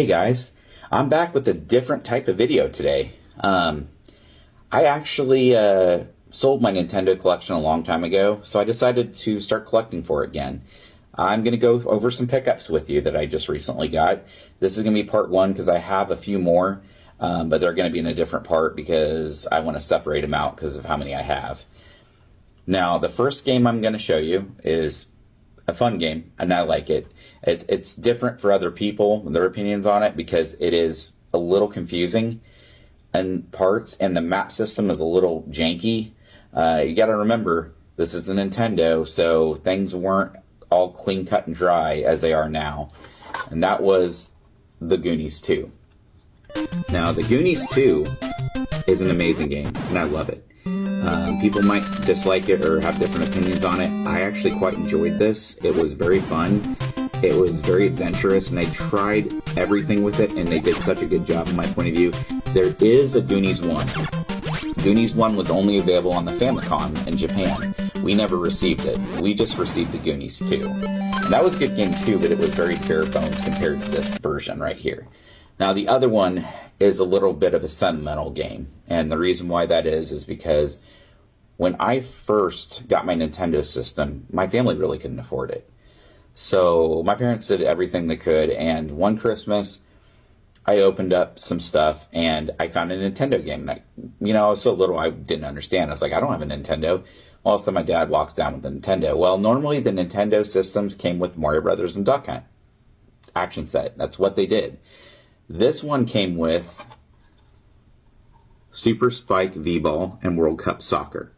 Hey guys, I'm back with a different type of video today. I actually sold my Nintendo collection a long time ago, so I decided to start collecting for it again. I'm going to go over some pickups with you that I just recently got. This is going to be part one because I have a few more, but they're going to be in a different part because I want to separate them out because of how many I have. Now, the first game I'm going to show you is a fun game, and I like it. It's different for other people, their opinions on it, because it is a little confusing in parts, and the map system is a little janky. You got to remember, this is a Nintendo, so things weren't all clean cut and dry as they are now. And that was The Goonies 2. Now, The Goonies 2 is an amazing game, and I love it. People might dislike it or have different opinions on it. I actually quite enjoyed this. It was very fun. It was very adventurous, and they tried everything with it, and they did such a good job in my point of view. There is a Goonies 1. Goonies 1 was only available on the Famicom in Japan. We never received it. We just received the Goonies 2. And that was a good game too, but it was very bare bones compared to this version right here. Now the other one is a little bit of a sentimental game, and the reason why that is because when I first got my Nintendo system, my family really couldn't afford it. So my parents did everything they could, and one Christmas I opened up some stuff and I found a Nintendo game. And I was so little I didn't understand. I was like, I don't have a Nintendo. All of a sudden my dad walks down with a Nintendo. Well, normally the Nintendo systems came with Mario Brothers and Duck Hunt action set. That's what they did. This one came with Super Spike V-Ball and World Cup Soccer.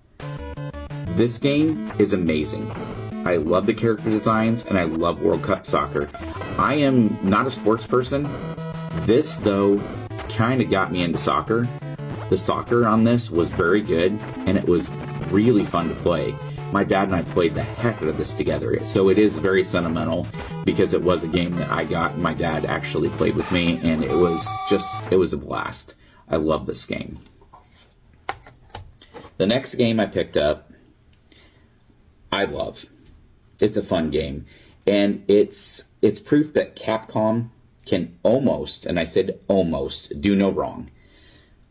This game is amazing. I love the character designs and I love World Cup Soccer. I am not a sports person. This, though, kind of got me into soccer. The soccer on this was very good, and it was really fun to play. My dad and I played the heck out of this together, so it is very sentimental because it was a game that I got and my dad actually played with me, and it was a blast. I love this game. The next game I picked up, I love. It's a fun game, and it's proof that Capcom can almost, and I said almost, do no wrong.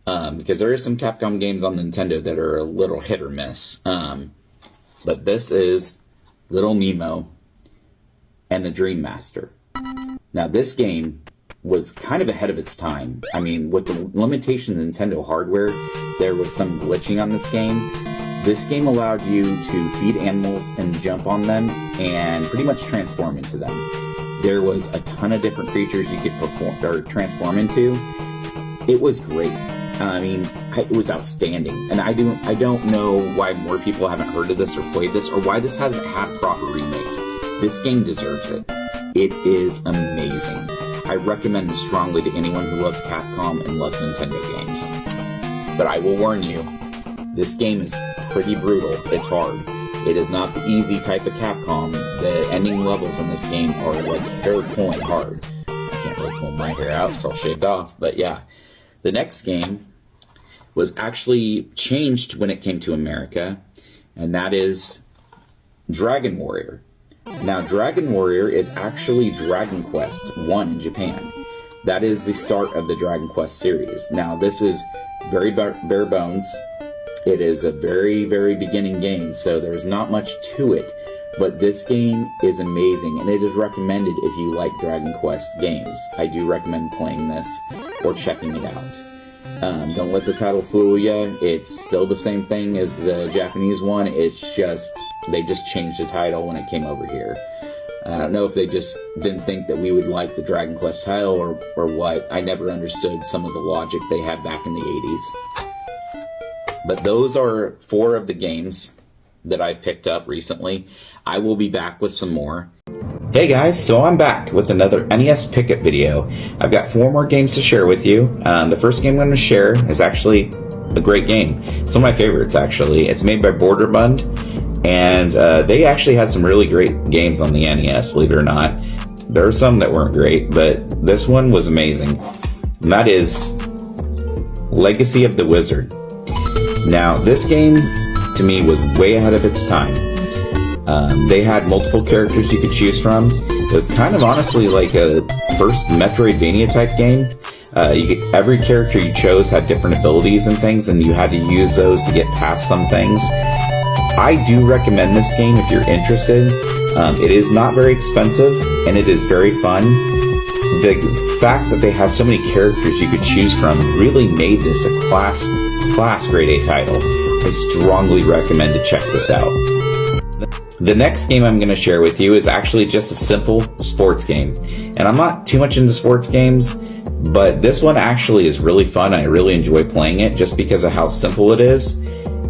Because there are some Capcom games on Nintendo that are a little hit or miss. But this is Little Nemo and the Dream Master. Now this game was kind of ahead of its time. I mean, with the limitation of Nintendo hardware, there was some glitching on this game. This game allowed you to feed animals and jump on them and pretty much transform into them. There was a ton of different creatures you could transform into. It was great. I mean, it was outstanding. And I don't know why more people haven't heard of this or played this, or why this hasn't had a proper remake. This game deserves it. It is amazing. I recommend this strongly to anyone who loves Capcom and loves Nintendo games. But I will warn you, this game is pretty brutal. It's hard. It is not the easy type of Capcom. The ending levels in this game are like hair pulling hard. I can't really pull my hair out, it's all shaved off, but yeah. The next game was actually changed when it came to America, and that is Dragon Warrior. Now, Dragon Warrior is actually Dragon Quest 1 in Japan. That is the start of the Dragon Quest series. Now, this is very bare bones. It is a very, very beginning game, so there's not much to it. But this game is amazing, and it is recommended if you like Dragon Quest games. I do recommend playing this or checking it out. Don't let the title fool you. It's still the same thing as the Japanese one. It's just, they just changed the title when it came over here. I don't know if they just didn't think that we would like the Dragon Quest title or what. I never understood some of the logic they had back in the 80s. But those are 4 of the games that I've picked up recently. I will be back with some more. Hey guys, so I'm back with another NES pickup video. I've got 4 more games to share with you. The first game I'm going to share is actually a great game. It's one of my favorites, actually. It's made by Borderbund, and they actually had some really great games on the NES, believe it or not. There are some that weren't great, but this one was amazing. And that is Legacy of the Wizard. Now, this game, to me, was way ahead of its time. They had multiple characters you could choose from. was kind of honestly like a first Metroidvania type game. Every character you chose had different abilities and things, and you had to use those to get past some things. I do recommend this game if you're interested. It is not very expensive, and it is very fun. The fact that they have so many characters you could choose from really made this a class grade A title. I strongly recommend to check this out. The next game I'm going to share with you is actually just a simple sports game. And I'm not too much into sports games, but this one actually is really fun. I really enjoy playing it just because of how simple it is.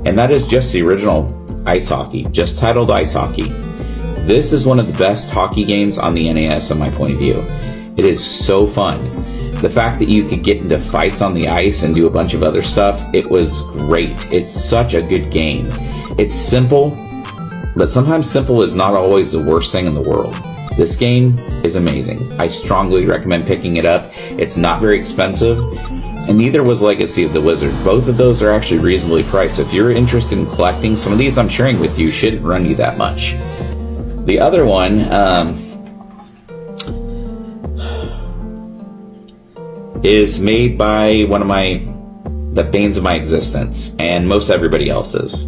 And that is just the original Ice Hockey, just titled Ice Hockey. This is one of the best hockey games on the NES in my point of view. It is so fun. The fact that you could get into fights on the ice and do a bunch of other stuff, it was great. It's such a good game. It's simple, but sometimes simple is not always the worst thing in the world. This game is amazing. I strongly recommend picking it up. It's not very expensive, and neither was Legacy of the Wizard. Both of those are actually reasonably priced. If you're interested in collecting, some of these I'm sharing with you shouldn't run you that much. The other one, is made by one of the banes of my existence, and most everybody else's.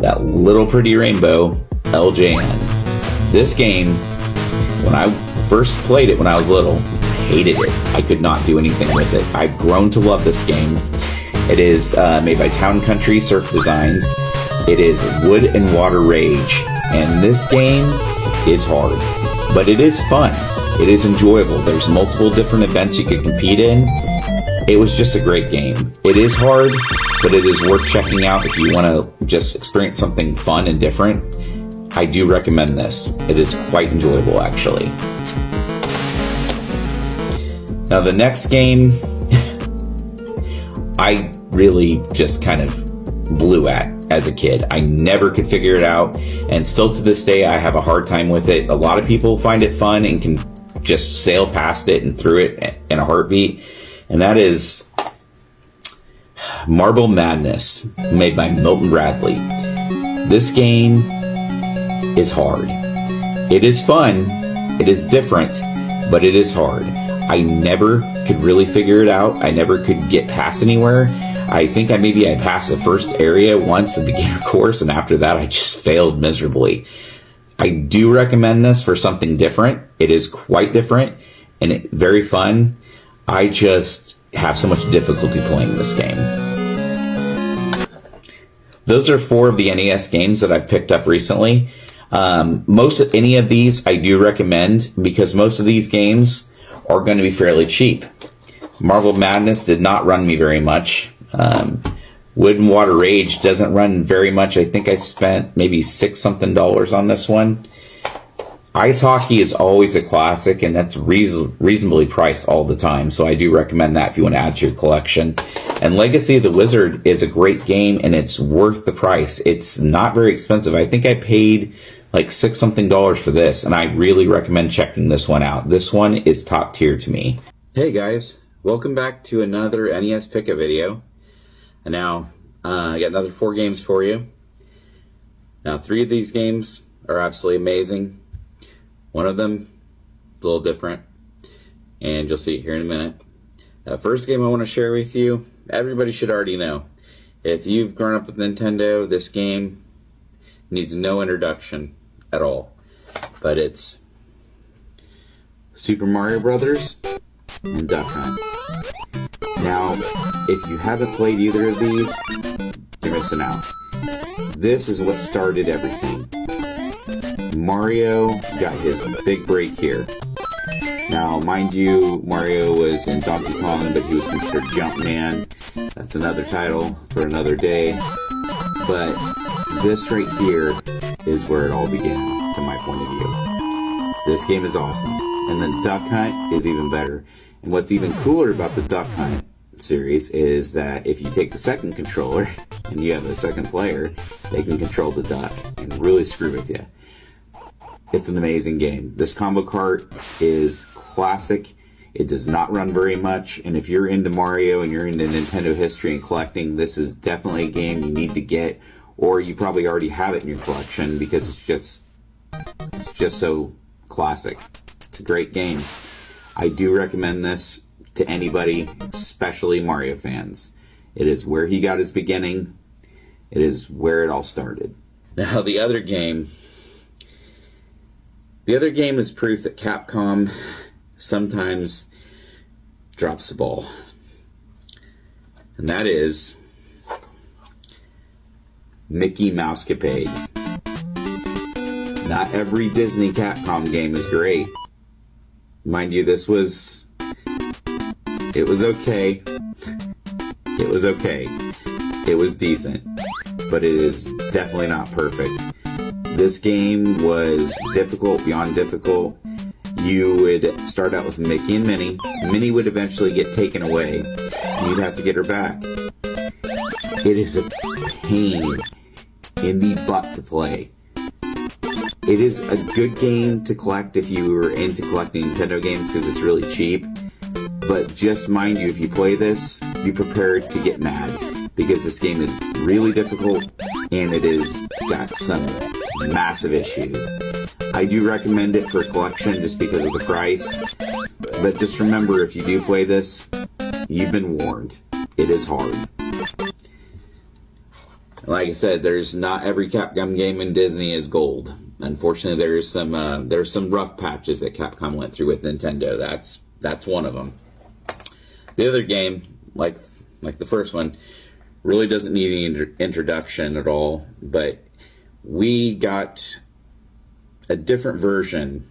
That little pretty rainbow, LJN. This game, when I first played it when I was little, I hated it. I could not do anything with it. I've grown to love this game. It is made by Town Country Surf Designs. It is Wood and Water Rage, and this game is hard, but it is fun. It is enjoyable. There's multiple different events you could compete in. It was just a great game. It is hard, but it is worth checking out if you want to just experience something fun and different. I do recommend this. It is quite enjoyable, actually. Now, the next game, I really just kind of blew at as a kid. I never could figure it out, and still to this day, I have a hard time with it. A lot of people find it fun and can just sail past it and through it in a heartbeat, and that is Marble Madness, made by Milton Bradley. This game is hard. It is fun, it is different, but it is hard. I never could really figure it out. I never could get past anywhere. I think I passed the first area once, the beginner course, and after that I just failed miserably. I do recommend this for something different. It is quite different and very fun. I just have so much difficulty playing this game. Those are 4 of the NES games that I've picked up recently. Any of these I do recommend because most of these games are going to be fairly cheap. Marble Madness did not run me very much. Wood and Water Rage doesn't run very much. I think I spent maybe $6 something on this one. Ice Hockey is always a classic, and that's reasonably priced all the time, so I do recommend that if you want to add to your collection. And Legacy of the Wizard is a great game, and it's worth the price. It's not very expensive. I think I paid like $6 something for this, and I really recommend checking this one out. This one is top tier to me. Hey guys, welcome back to another NES Pick-Up video. And now, I got another 4 games for you. Now, 3 of these games are absolutely amazing. One of them is a little different, and you'll see it here in a minute. The first game I want to share with you, everybody should already know. If you've grown up with Nintendo, this game needs no introduction at all. But it's Super Mario Brothers and Duck Hunt. Now, if you haven't played either of these, you're missing out. This is what started everything. Mario got his big break here. Now, mind you, Mario was in Donkey Kong, but he was considered Jumpman. That's another title for another day. But this right here is where it all began, to my point of view. This game is awesome. And then Duck Hunt is even better. And what's even cooler about the Duck Hunt series is that if you take the second controller and you have a second player, they can control the duck and really screw with you. It's an amazing game. This combo cart is classic. It does not run very much, and if you're into Mario and you're into Nintendo history and collecting, this is definitely a game you need to get, or you probably already have it in your collection because it's just so classic. It's a great game. I do recommend this to anybody, especially Mario fans. It is where he got his beginning. It is where it all started. Now, the other game is proof that Capcom sometimes drops the ball. And that is Mickey Mousecapade. Not every Disney Capcom game is great. Mind you, it was okay. It was okay. It was decent. But it is definitely not perfect. This game was difficult beyond difficult. You would start out with Mickey and Minnie. Minnie would eventually get taken away, and you'd have to get her back. It is a pain in the butt to play. It is a good game to collect if you were into collecting Nintendo games because it's really cheap. But just mind you, if you play this, be prepared to get mad because this game is really difficult and it is got some massive issues. I do recommend it for a collection just because of the price. But just remember, if you do play this, you've been warned. It is hard. Like I said, there's not every Capcom game in Disney is gold. Unfortunately, there's some rough patches that Capcom went through with Nintendo. That's one of them. The other game, like the first one, really doesn't need any introduction at all. But we got a different version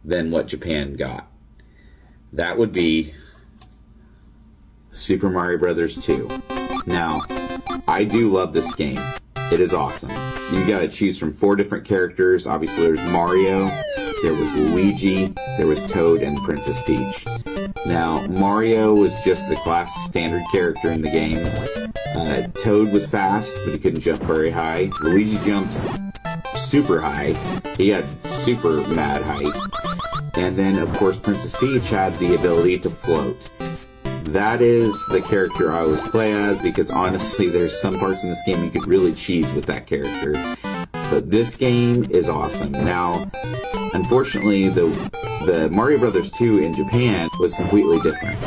than what Japan got. That would be Super Mario Brothers 2. Now, I do love this game. It is awesome. So you gotta choose from 4 different characters. Obviously there's Mario, there was Luigi, there was Toad, and Princess Peach. Now, Mario was just the class standard character in the game. Toad was fast, but he couldn't jump very high. Luigi jumped super high. He had super mad height. And then, of course, Princess Peach had the ability to float. That is the character I always play as because honestly, there's some parts in this game you could really cheese with that character. But this game is awesome. Now, unfortunately, the Mario Brothers 2 in Japan was completely different.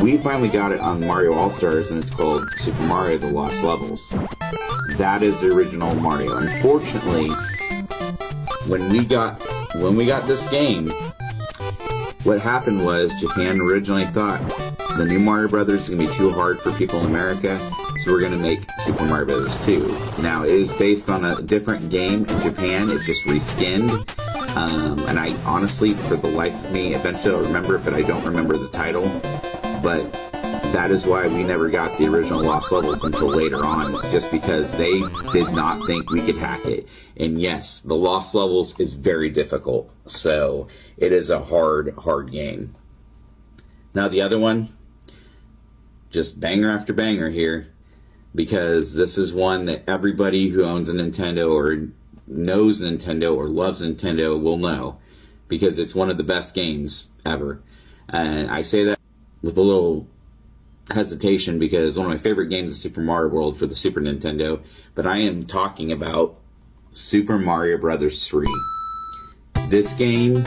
We finally got it on Mario All-Stars and it's called Super Mario The Lost Levels. That is the original Mario. Unfortunately, when we got this game, what happened was Japan originally thought the new Mario Brothers is going to be too hard for people in America, so we're going to make Super Mario Brothers 2. Now, it is based on a different game in Japan. It's just reskinned. And I honestly, for the life of me, eventually I'll remember it, but I don't remember the title. But that is why we never got the original Lost Levels until later on, just because they did not think we could hack it. And yes, the Lost Levels is very difficult, so it is a hard game. Now the other one, just banger after banger here, because this is one that everybody who owns a Nintendo or knows Nintendo or loves Nintendo will know, because it's one of the best games ever. And I say that with a little hesitation because one of my favorite games is Super Mario World for the Super Nintendo, but I am talking about Super Mario Brothers 3. This game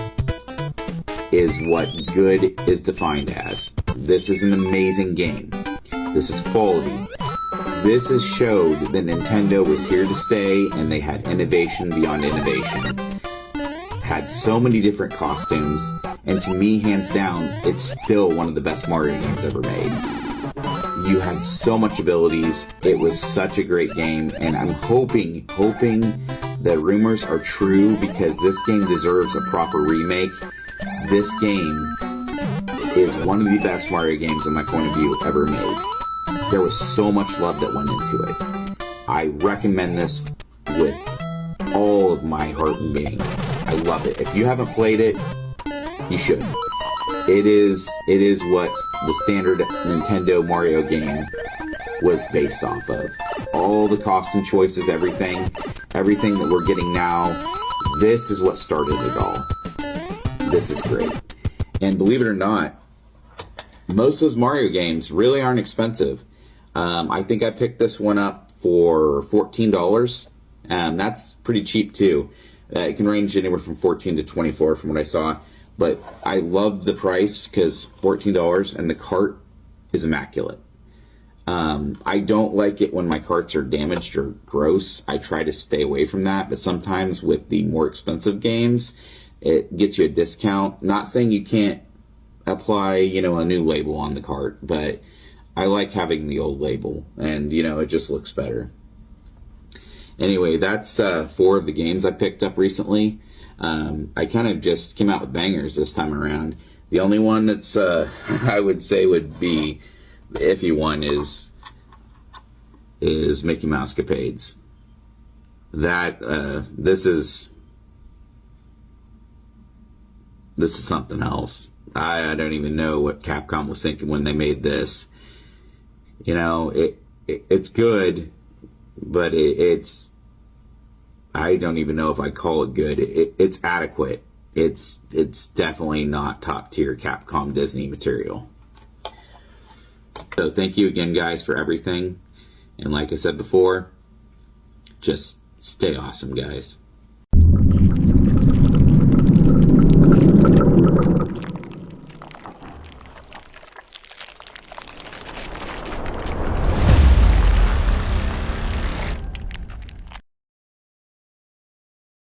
is what good is defined as. This is an amazing game. This is quality. This has showed that Nintendo was here to stay and they had innovation beyond innovation. Had so many different costumes, and to me, hands down, it's still one of the best Mario games ever made. You had so much abilities. It was such a great game, and I'm hoping that rumors are true because this game deserves a proper remake. This game is one of the best Mario games, in my point of view, ever made. There was so much love that went into it. I recommend this with all of my heart and being. I love it. If you haven't played it, you should. It is what the standard Nintendo Mario game was based off of. All the costume choices, everything that we're getting now, this is what started it all. This is great. And believe it or not, most of those Mario games really aren't expensive. I think I picked this one up for $14. That's pretty cheap too. It can range anywhere from 14 to 24 from what I saw. But I love the price because $14 and the cart is immaculate. I don't like it when my carts are damaged or gross. I try to stay away from that. But sometimes with the more expensive games, it gets you a discount. Not saying you can't apply, a new label on the cart, but I like having the old label, and it just looks better. Anyway, that's 4 of the games I picked up recently. I kind of just came out with bangers this time around. The only one that's I would say would be the iffy one is Mickey Mouse Capades. That this is something else. I don't even know what Capcom was thinking when they made this. It's good, but it's I don't even know if I call it good. It's adequate. It's definitely not top tier Capcom Disney material. So thank you again, guys, for everything. And like I said before, just stay awesome, guys.